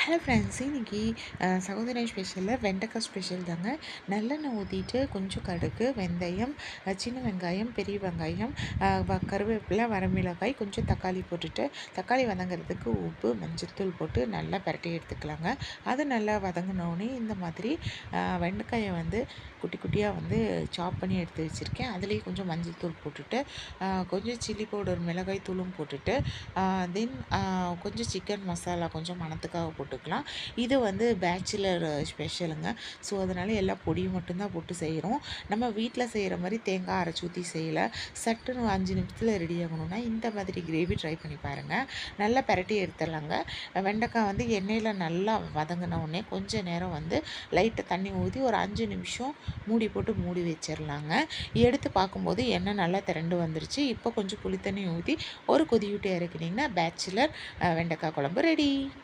Hello friends, இன்னைக்கு சகோதரி ஸ்பெஷலில் வெண்டைக்காய் ஸ்பெஷல் தாங்க. நல்லெண்ணெய் ஊற்றிட்டு கொஞ்சம் கடுகு, வெந்தயம், சின்ன வெங்காயம், பெரிய வெங்காயம், கருவேப்பிலை, வரமிளகாய், கொஞ்சம் தக்காளி போட்டுட்டு தக்காளி வதங்கிறதுக்கு உப்பு, மஞ்சள்தூள் போட்டு நல்லா பரட்டி எடுத்துக்கலாங்க. அது நல்லா வதங்கினோடனே இந்த மாதிரி வெண்டைக்காயை வந்து குட்டி குட்டியாக வந்து சாப் பண்ணி எடுத்து வச்சுருக்கேன். அதுலேயே கொஞ்சம் மஞ்சள் தூள் போட்டுட்டு கொஞ்சம் சில்லி பவுடர், மிளகாய் தூளும் போட்டுட்டு தென் கொஞ்சம் சிக்கன் மசாலா கொஞ்சம் மணத்துக்காக போட்டுக்கலாம். இது வந்து பேச்சுலர் ஸ்பெஷலுங்க. ஸோ அதனால் எல்லா பொடியும் மட்டும்தான் போட்டு செய்கிறோம். நம்ம வீட்டில் செய்கிற மாதிரி தேங்காய் அரைச்சி ஊற்றி செய்யலை. சட்டுன்னு 5 நிமிஷத்தில் ரெடி ஆகணும்னா இந்த மாதிரி கிரேவி ட்ரை பண்ணி பாருங்கள். நல்லா பரட்டி எடுத்துடலாங்க. வெண்டைக்காய் வந்து எண்ணெயில் நல்லா வதங்கின உடனே கொஞ்சம் நேரம் வந்து லைட்டாக தண்ணி ஊற்றி ஒரு 5 நிமிஷம் மூடி போட்டு மூடி வச்சிடலாங்க. எடுத்து பார்க்கும்போது எண்ணெய் நல்லா திரண்டு வந்துருச்சு. இப்போ கொஞ்சம் புளி தண்ணி ஊற்றி ஒரு கொதி விட்டு இறக்கினீங்கன்னா பேச்சுலர் வெண்டைக்காய் குழம்பு ரெடி.